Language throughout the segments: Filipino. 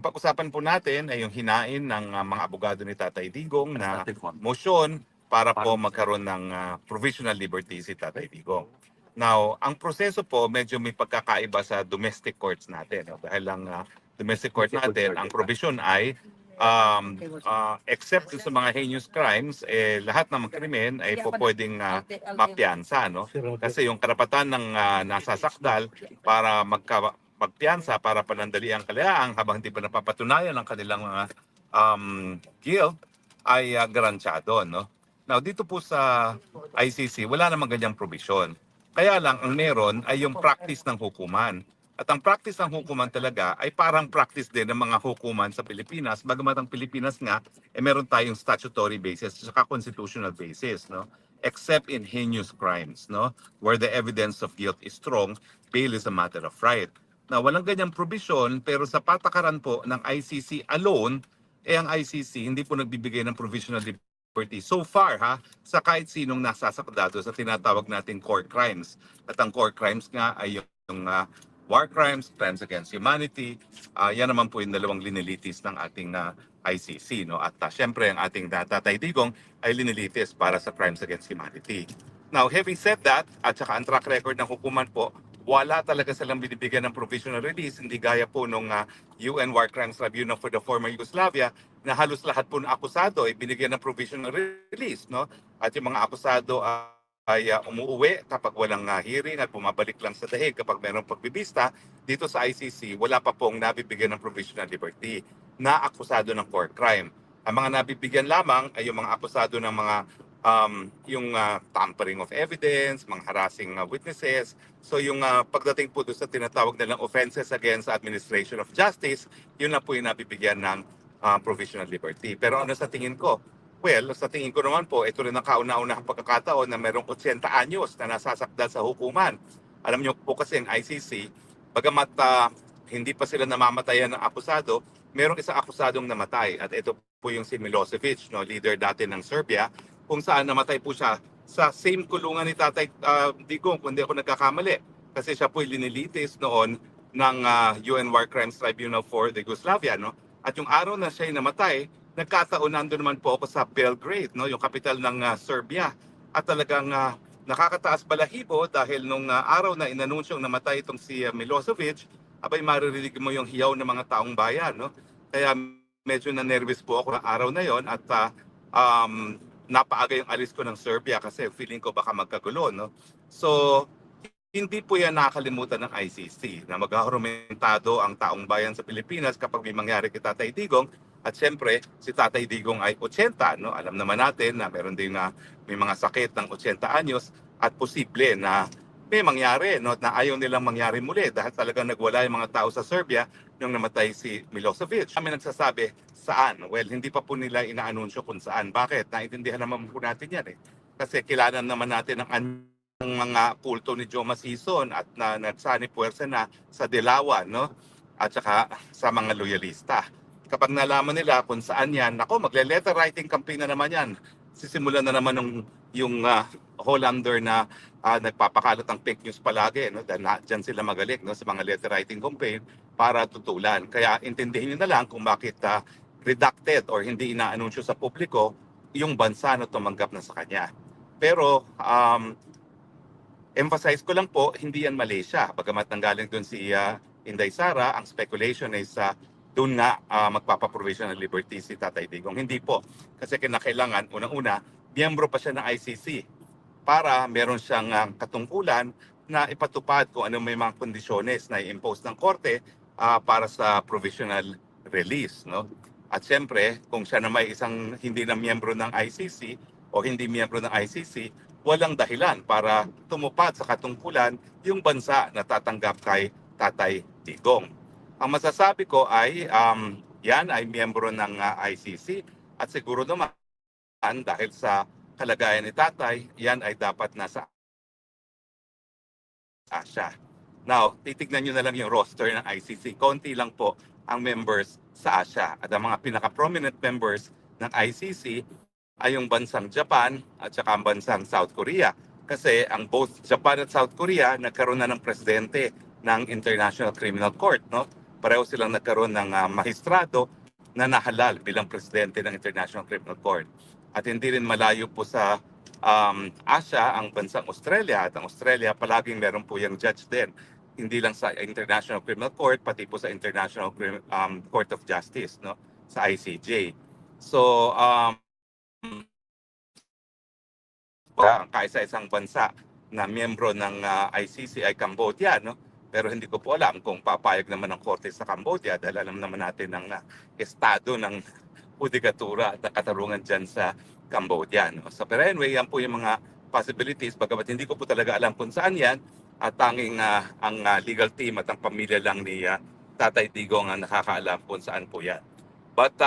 Pag-usapan po natin ay yung hinain ng mga abogado ni Tatay Digong na motion para po magkaroon ng provisional liberty si Tatay Digong. Now, ang proseso po medyo may pagkakaiba sa domestic courts natin. No? Dahil ang domestic court natin, ang provision ay except sa mga heinous crimes, lahat ng mga krimen ay po pwedeng mapiyansa. No? Kasi yung karapatan ng nasasakdal para magpiyansa para panandali ang kalayaan habang hindi pa napapatunayan ang kanilang mga guilt ay garansyado. No? Now, dito po sa ICC, wala namang ganyang provision. Kaya lang, ang meron ay yung practice ng hukuman. At ang practice ng hukuman talaga ay parang practice din ng mga hukuman sa Pilipinas. Bagamat ang Pilipinas nga, meron tayong statutory basis at constitutional basis. No? Except in heinous crimes, no? Where the evidence of guilt is strong, bail is a matter of right. Na walang ganyang provision pero sa patakaran po ng ICC alone, ang ICC hindi po nagbibigay ng provisional liberty so far sa kahit sinong nasasakdado sa tinatawag nating core crimes. At ang core crimes nga ay yung war crimes, crimes against humanity, yan naman po yung dalawang linilitis ng ating ICC. No? At syempre ang ating Tatay Digong ay linilitis para sa crimes against humanity. Now, having said that, at saka ang track record ng hukuman po, wala talaga silang binibigyan ng provisional release, hindi gaya po nung UN War Crimes Tribunal for the former Yugoslavia na halos lahat po ng akusado ay binigyan ng provisional release. No? At yung mga akusado ay umuuwi kapag walang hearing at bumabalik lang sa dahig kapag mayroong pagbibista. Dito sa ICC, wala pa pong nabibigyan ng provisional liberty na akusado ng core crime. Ang mga nabibigyan lamang ay yung mga akusado ng mga yung tampering of evidence, mga harassing witnesses. So yung pagdating po doon sa tinatawag nilang offenses against administration of justice, yun na po yung nabibigyan ng provisional liberty. Pero ano sa tingin ko? Well, sa tingin ko naman po, ito rin ang kauna-unahang pagkakataon na merong 80 anyos na nasasakdal sa hukuman. Alam niyo po kasi ang ICC, bagamat hindi pa sila namamatayan ng akusado, merong isang akusadong namatay. At ito po yung si Milosevic, no, leader dati ng Serbia, kung saan namatay po siya sa same kulungan ni Tatay Digong, kung di ako nagkakamali. Kasi siya po linilitis noon ng UN War Crimes Tribunal for the Yugoslavia. No? At yung araw na siya namatay, nagkataon nandun naman po ako sa Belgrade, no? Yung kapital ng Serbia. At talagang nakakataas balahibo dahil nung araw na inanunsyong namatay itong si Milosevic, abay maririnig mo yung hiyaw ng mga taong bayan. No? Kaya medyo na-nervous po ako na araw na yon at napaaga yung alis ko ng Serbia kasi feeling ko baka magkagulo. No? So, hindi po yan nakakalimutan ng ICC na magharumentado ang taong bayan sa Pilipinas kapag may mangyari kay Tatay Digong. At siyempre, si Tatay Digong ay 80. No? Alam naman natin na meron din may mga sakit ng 80 anyos at posible na may mangyari, no? Na ayaw nilang mangyari muli dahil talagang nagwala yung mga tao sa Serbia nung namatay si Milosevic. Kami nagsasabi, saan? Well, hindi pa po nila inaanunsyo kung saan. Bakit? Naintindihan naman po natin yan eh. Kasi kilala naman natin ang mga kulto ni Joma Sison at nagsani puwersa na sa Dilawan, no? At saka sa mga loyalista. Kapag nalaman nila kung saan yan, ako, magle-letter writing campaign na naman yan. Sisimulan na naman yung Hollander na nagpapakalat ng fake news palagi, no? Dahil dyan sila magaling, no? Sa mga letter writing campaign para tutulan. Kaya intindihin nyo na lang kung bakit redacted or hindi inaanunsyo sa publiko yung bansa na tumanggap na sa kanya. Pero emphasize ko lang po, hindi yan Malaysia. Bagamat nanggaling doon si Inday Sara, ang speculation is doon nga magpapaprovisional liberty si Tatay Digong. Hindi po. Kasi kinakailangan, unang-una, miyembro pa siya ng ICC para meron siyang katungkulan na ipatupad kung ano may mga kondisyones na i-impose ng korte para sa provisional release. No? At siyempre, kung siya na may isang hindi na miyembro ng ICC o hindi miyembro ng ICC, walang dahilan para tumupad sa katungkulan yung bansa na tatanggap kay Tatay Digong. Ang masasabi ko ay yan ay miyembro ng ICC at siguro naman dahil sa kalagayan ni Tatay, yan ay dapat nasa Asia. Now, titignan nyo na lang yung roster ng ICC. Konti lang po ang members sa Asia. At ang mga pinaka-prominent members ng ICC ay yung bansang Japan at saka ang bansang South Korea. Kasi ang both Japan at South Korea nagkaroon na ng presidente ng International Criminal Court. No? pareho silang nagkaroon ng mahistrado na nahalal bilang presidente ng International Criminal Court. At hindi rin malayo po sa Asia ang bansang Australia, at ang Australia palaging meron po yung judge din, hindi lang sa International Criminal Court, pati po sa International Court of Justice, no, sa ICJ. So, ang kaisa-isang bansa na miyembro ng ICC ay Cambodia, no? Pero hindi ko po alam kung papayag naman ng korte sa Cambodia dahil alam naman natin ang estado ng judikatura at katarungan dyan sa Cambodia. No? So, pero anyway, yan po yung mga possibilities. Bagamat hindi ko po talaga alam kung saan yan, at tanging ang legal team at ang pamilya lang ni Tatay Digong ang nakakaalam kung saan po yan. But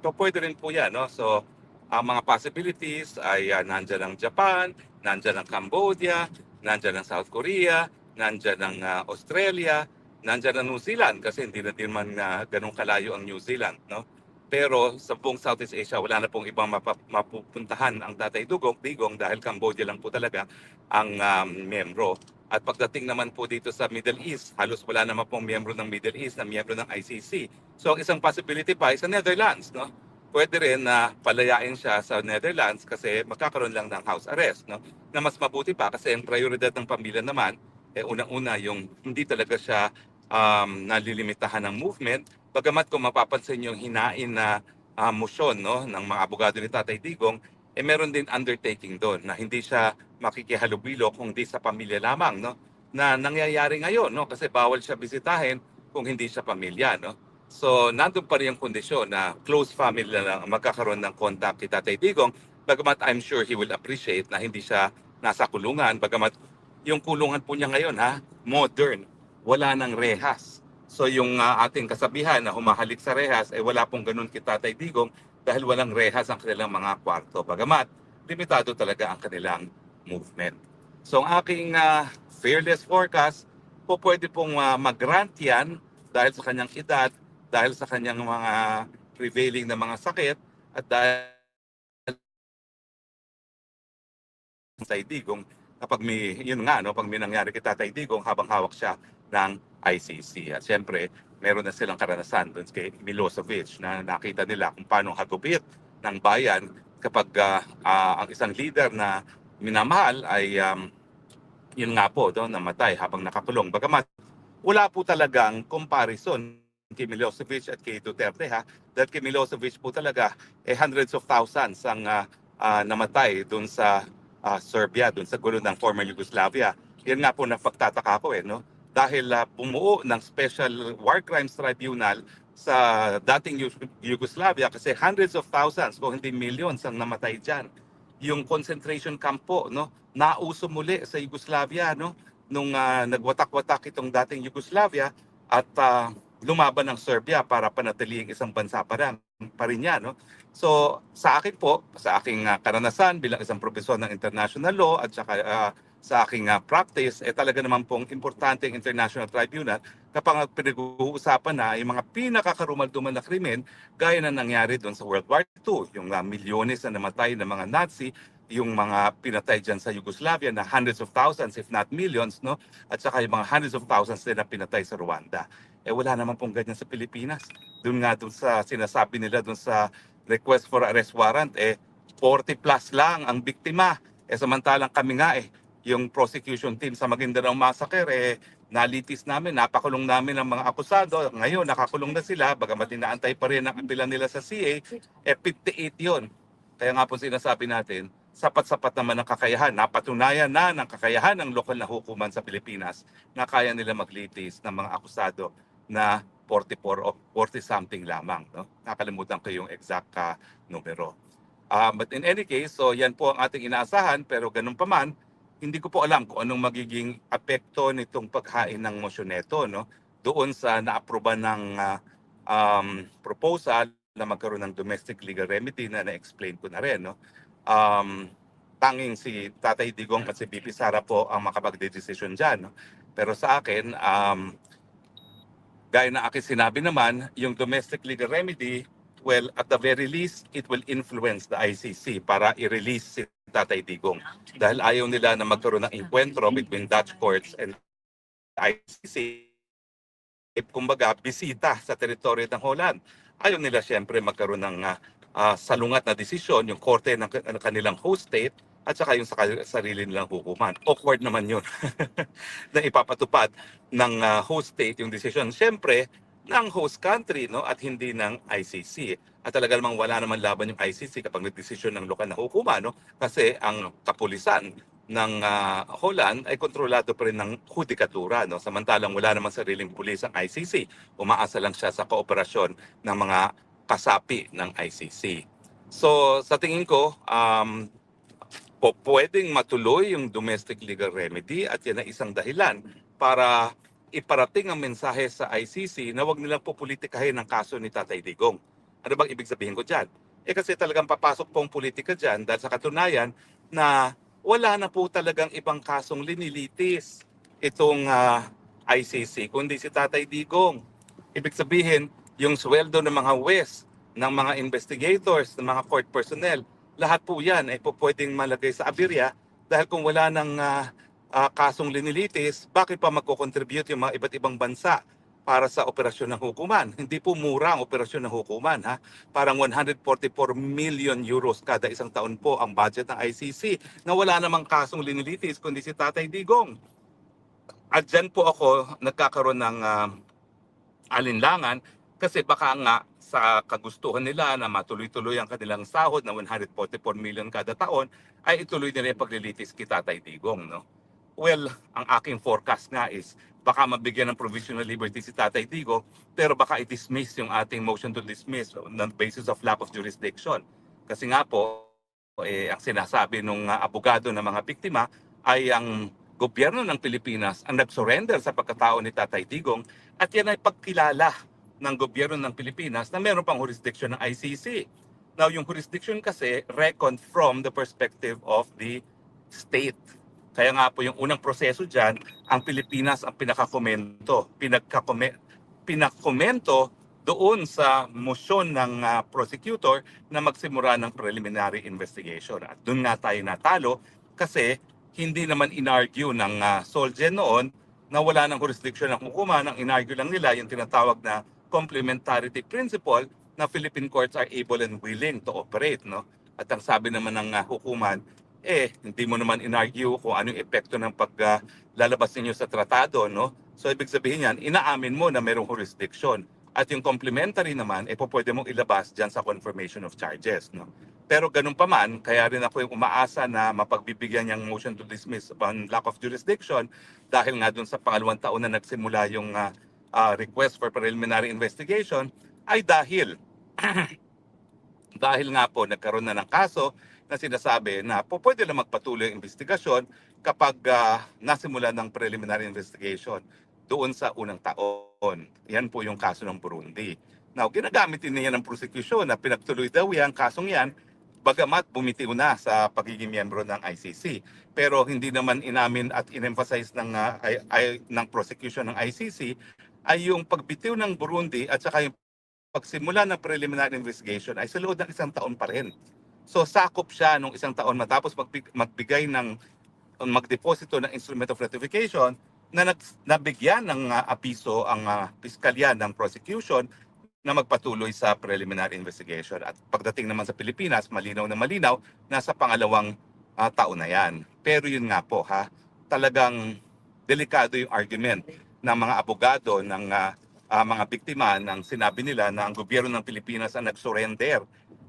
so pwede rin po yan. No? So ang mga possibilities ay nandyan ang Japan, nandyan ang Cambodia, nandyan ang South Korea, nandyan ang Australia, nandyan ang New Zealand kasi hindi na din man ganun kalayo ang New Zealand. No? Pero sa buong Southeast Asia, wala na pong ibang mapupuntahan ang Tatay Digong dahil Cambodia lang po talaga ang miyembro. At pagdating naman po dito sa Middle East, halos wala naman pong miyembro ng Middle East na miyembro ng ICC. So ang isang possibility pa ay sa Netherlands. No? Pwede rin na palayain siya sa Netherlands kasi magkakaroon lang ng house arrest. No? Na mas mabuti pa kasi ang prioridad ng pamilya naman, unang-una yung hindi talaga siya nalilimitahan ng movement. Bagamat kung mapapansin yung hinain na motion, no, ng mga abogado ni Tatay Digong, meron din undertaking doon na hindi siya makikihalubilo kung di sa pamilya lamang, no, na nangyayari ngayon, no, kasi bawal siya bisitahin kung hindi siya pamilya, no. So nandun pa rin yung kondisyon na close family lang ang magkakaroon ng contact kay Tatay Digong, bagamat I'm sure he will appreciate na hindi siya nasa kulungan, bagamat yung kulungan po niya ngayon, modern, wala nang rehas. So yung ating kasabihan na humahalik sa rehas, wala pong ganun kay Tatay Digong dahil walang rehas ang kanilang mga kwarto. Bagamat, limitado talaga ang kanilang movement. So ang aking fearless forecast, po pwede pong mag-grant yan dahil sa kanyang edad, dahil sa kanyang mga prevailing na mga sakit, at dahil sa Tatay Digong, kapag may, yun nga, no, pag may nangyari kay Tatay Digong habang hawak siya ng ICC. At siyempre, meron na silang karanasan doon kay Milosevic na nakita nila kung paano hagupit ng bayan kapag ang isang leader na minamahal ay yun nga po, namatay habang nakakulong. Bagamat wala po talagang comparison kay Milosevic at kay Duterte, dahil kay Milosevic po talaga hundreds of thousands ang namatay doon sa Serbia, doon sa gulo ng former Yugoslavia. Yan nga po na pagtataka ko no? Dahil bumuo ng Special War Crimes Tribunal sa dating Yugoslavia kasi hundreds of thousands kung hindi millions ang namatay diyan. Yung concentration camp po, no, nauso muli sa Yugoslavia, no, nung nagwatak-watak itong dating Yugoslavia at lumaban ng Serbia para panatiling isang bansa pa rin yan. No? So sa akin po, sa aking karanasan bilang isang profesor ng international law at saka sa aking practice, talaga naman pong importante ang International Tribunal kapag pinag-uusapan na yung mga pinakakarumalduman na krimen gaya na nangyari doon sa World War II, yung milyones na namatay ng mga Nazi, yung mga pinatay dyan sa Yugoslavia na hundreds of thousands if not millions, no? At saka yung mga hundreds of thousands din na pinatay sa Rwanda. Wala naman pong ganyan sa Pilipinas. Doon nga doon sa sinasabi nila doon sa request for arrest warrant, 40 plus lang ang biktima. Samantalang kami nga yung prosecution team sa Maguindanao Massacre, nalitis namin, napakulong namin ang mga akusado. Ngayon, nakakulong na sila, bagamat inaantay pa rin ang apela nila sa CA, 58 yon. Kaya nga po sinasabi natin, sapat-sapat naman ang kakayahan. Napatunayan na ng kakayahan ng lokal na hukuman sa Pilipinas na kaya nila maglitis ng mga akusado na 44 o 40 something lamang. No? Nakalimutan ko yung exact numero. But in any case, so yan po ang ating inaasahan, pero ganun pa man, hindi ko po alam kung anong magiging apekto nitong paghain ng motion neto, no? Doon sa naaproba ng proposal na magkaroon ng domestic legal remedy na na-explain ko na rin. No? Tanging si Tatay Digong at si BP Sara po ang makapag-decision dyan. No? Pero sa akin, gaya na aking sinabi naman, yung domestic legal remedy, well, at the very least, it will influence the ICC para i-release si Tatay Digong. Dahil ayaw nila na magkaroon ng encuentro between Dutch courts and ICC kumbaga, bisita sa teritoryo ng Holland. Ayaw nila siyempre magkaroon ng salungat na desisyon, yung korte ng kanilang host state at saka yung sa sarili nilang hukuman. Awkward naman yun na ipapatupad ng host state yung desisyon. Siyempre, ng host country, no, at hindi ng ICC. At talaga namang wala naman laban yung ICC kapag nagdesisyon ng lokal na hukuman, no, kasi ang kapulisan ng Holland ay kontrolado pa rin ng hudikatura, no? Samantalang wala namang sariling pulis ang ICC. Umaasa lang siya sa kooperasyon ng mga kasapi ng ICC. So sa tingin ko, pwedeng matuloy yung domestic legal remedy at yan ay isang dahilan para iparating ang mensahe sa ICC na wag nilang pupolitikahin ang kaso ni Tatay Digong. Ano bang ibig sabihin ko dyan? Kasi talagang papasok pong politika dyan dahil sa katunayan na wala na po talagang ibang kasong linilitis itong ICC, kundi si Tatay Digong. Ibig sabihin, yung sweldo ng mga WES, ng mga investigators, ng mga court personnel, lahat po yan ay po pwedeng malagay sa abirya dahil kung wala ng kasong linilitis, bakit pa magko-contribute yung mga iba't ibang bansa para sa operasyon ng hukuman? Hindi po mura ang operasyon ng hukuman. Ha? Parang 144 million euros kada isang taon po ang budget ng ICC na wala namang kasong linilitis kundi si Tatay Digong. At dyan po ako nagkakaroon ng alinlangan kasi baka nga sa kagustuhan nila na matuloy-tuloy ang kanilang sahod na 144 million kada taon ay ituloy nila yung paglilitis kay Tatay Digong. No? Well, ang aking forecast nga is baka mabigyan ng provisional liberty si Tatay Digong pero baka i-dismiss yung ating motion to dismiss on the basis of lack of jurisdiction. Kasi nga po, ang sinasabi ng abogado ng mga biktima ay ang gobyerno ng Pilipinas ang nag-surrender sa pagkatao ni Tatay Digong at yan ay pagkilala ng gobyerno ng Pilipinas na meron pang jurisdiction ng ICC. Now, yung jurisdiction kasi reckoned from the perspective of the state. Kaya nga po yung unang proseso dyan, ang Pilipinas ang pinagkomento doon sa motion ng prosecutor na magsimula ng preliminary investigation. At doon nga tayo natalo kasi hindi naman inargue ng Solgen noon na wala ng jurisdiction ng hukuman. Ang inargue lang nila yung tinatawag na complementarity principle na Philippine courts are able and willing to operate. No? At ang sabi naman ng hukuman, hindi mo naman inargue kung ano yung epekto ng paglalabas ninyo sa tratado. No? So ibig sabihin yan, inaamin mo na mayroong jurisdiction. At yung complementary naman, pwede mong ilabas dyan sa confirmation of charges. No? Pero ganun pa man, kaya rin ako yung umaasa na mapagbibigyan niyang motion to dismiss on lack of jurisdiction dahil nga dun sa pangalawang taon na nagsimula yung request for preliminary investigation ay dahil dahil nga po nagkaroon na ng kaso na sinasabi na pwede lang magpatuloy ang investigasyon kapag nasimula ng preliminary investigation doon sa unang taon. Yan po yung kaso ng Burundi. Now, ginagamit din niya ng prosecution na pinagtuloy daw yan, kasong yan, bagamat bumitiw na sa pagiging miyembro ng ICC. Pero hindi naman inamin at in-emphasize ng prosecution ng ICC ay yung pagbitiw ng Burundi at saka yung pagsimula ng preliminary investigation ay sa loob ng isang taon pa rin. So sakop siya nung isang taon matapos magdeposito ng instrument of ratification na nabigyan ng abiso ang piskalya ng prosecution na magpatuloy sa preliminary investigation. At pagdating naman sa Pilipinas, malinaw na sa pangalawang taon na yan. Pero yun nga po, talagang delikado yung argument ng mga abogado ng mga biktima ng sinabi nila na ang gobyerno ng Pilipinas ang nag-surrender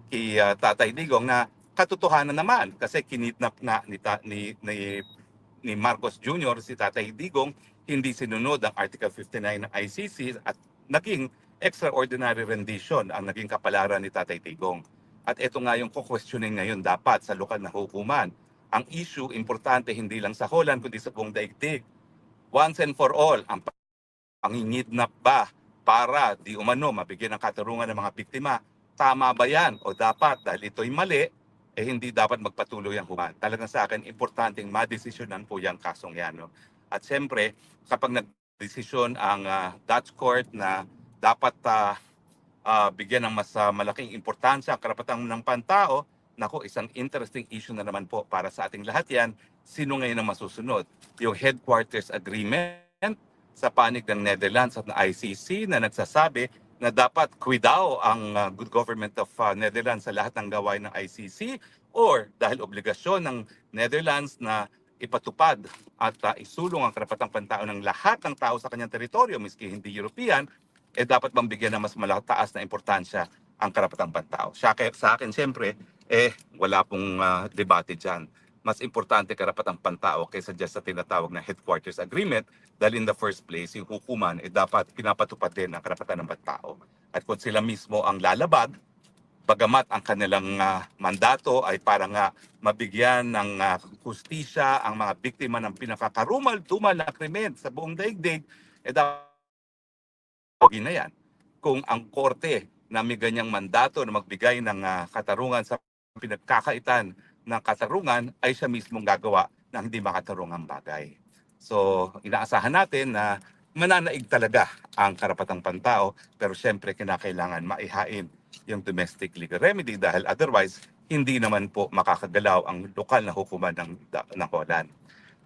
kay Tatay Digong na katotohanan naman kasi kinidnap na ni Marcos Jr. si Tatay Digong, hindi sinunod ang Article 59 ng ICC at naging extraordinary rendition ang naging kapalaran ni Tatay Digong. At ito nga yung questioning ngayon dapat sa lokal na hukuman. Ang issue, importante hindi lang sa Holland kundi sa buong daigdig. Once and for all, ang pangingidnap ba para di umano mabigyan ng katarungan ng mga biktima? Tama ba yan? O dapat dahil ito'y mali, hindi dapat magpatuloy ang hukuman. Talagang sa akin, importanteng madesisyonan po yung kasong yan. No? At siyempre, kapag nagdesisyon ang Dutch court na dapat bigyan ng mas malaking importansya ang karapatan ng pantao, nako, isang interesting issue na naman po para sa ating lahat yan. Sino ngayon ang masusunod? Yung headquarters agreement sa panig ng Netherlands at ng ICC na nagsasabi na dapat kuidaw ang good government of Netherlands sa lahat ng gawain ng ICC, or dahil obligasyon ng Netherlands na ipatupad at isulong ang karapatang pantao ng lahat ng tao sa kanyang teritoryo, miski hindi European, dapat bang bigyan ng mas malataas na importansya ang karapatang pantao. Sa akin, siyempre, wala pong debate dyan. Mas importante karapatang pantao kaysa just sa tinatawag na headquarters agreement, dahil in the first place, yung hukuman dapat pinapatupad din ang karapatan ng pantao. At kung sila mismo ang lalabag, bagamat ang kanilang mandato ay para nga mabigyan ng hustisya ang mga biktima ng pinakakarumal-dumal na krimen sa buong daigdig, dapat na yan. Kung ang korte na may ganyang mandato na magbigay ng katarungan sa pinagkakaitan ng katarungan, ay siya mismong gagawa ng hindi makatarungang bagay. So, inaasahan natin na mananaig talaga ang karapatang pantao, pero siyempre kinakailangan maihain yung domestic legal remedy dahil otherwise hindi naman po makakagalaw ang lokal na hukuman ng Holland.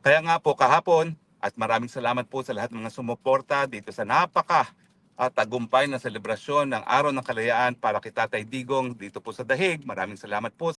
Kaya nga po kahapon, at maraming salamat po sa lahat ng mga sumuporta dito sa tagumpay na selebrasyon ng Araw ng Kalayaan para kay Tatay Digong dito po sa Dahig. Maraming salamat po